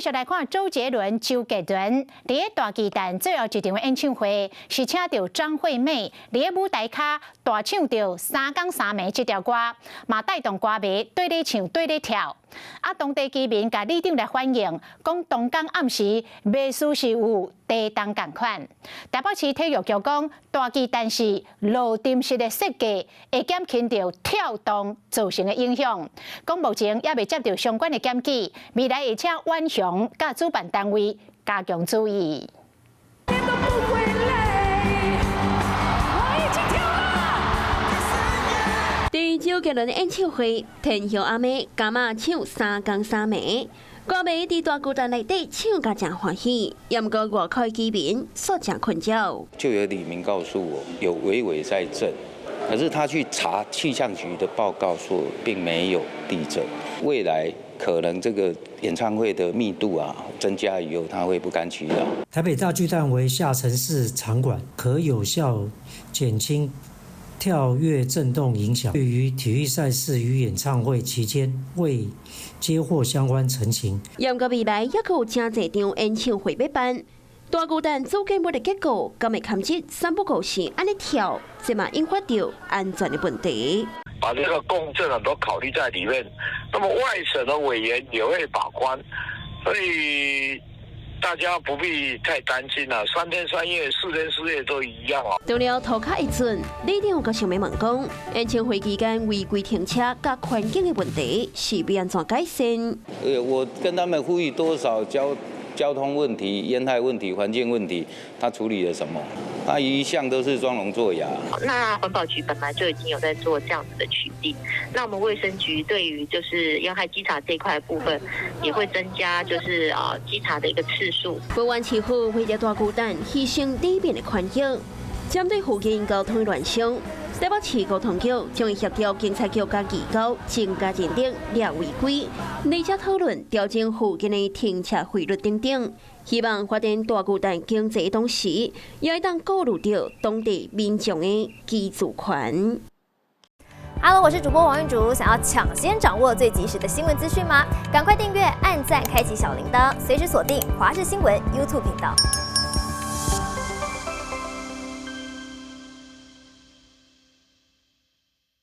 续来看周杰伦、周杰伦伫大巨蛋最后一场演唱会，是请到张惠妹伫舞台卡大唱着《三更三暝》这条歌，嘛带动歌迷对咧唱对咧跳。当地居民甲里长来反映，讲东港暗时卖事是有地动共款。台北市体育局讲，大巨蛋是路阵式的设计，会减轻着跳动造成的影响。讲目前也未接到相关的检举，未来会请万雄甲主办单位加强注意。对周杰伦的演唱会，天后阿妹加码唱《三更三暝》，歌迷伫大巨蛋内底唱甲真欢喜，也毋过外口的居民所讲困扰。就有里民告诉我，有微微在震，可是他去查气象局的报告说，并没有地震。未来可能这个演唱会的密度增加以后，他会不甘其扰。台北大巨蛋为下沉式场馆，可有效减轻跳跃震动影响。对于体育赛事与演唱会期间未接获相关陈情，也毋过未来也有真侪场演唱会要办。大巨蛋组建物的结构，敢会堪这三不五时安尼跳，这嘛引发到安全的问题。把这个共振很多考虑在里面，那么外省的委员也会把关，所以大家不必太担心了。3天3夜、4天4夜都一样啊。到了涂骹一阵，里长阁想要问讲，演唱会期间违规停车甲环境的问题是要安怎改善？我跟他们呼吁多少交通问题、烟害问题、环境问题，他处理了什么？他一向都是装聋作哑。那环保局本来就已经有在做这样子的取缔，那我们卫生局对于就是烟害稽查这一块的部分，也会增加就是稽查的一个次数。不管市府为了大巨蛋牺牲里面的环境，针对附近交通乱象。台北市交通局将会协调警察局甲移交增加认定掠违规，内则讨论调整附近的停车费率等等。希望发展大巨蛋经济的同时，也会当顾虑到当地民众的居住权。Hello， 我是主播王韵竹。想要抢先掌握最及时的新闻资讯吗？赶快订阅、按赞、开启小铃铛，随时锁定华视新闻 YouTube 频道。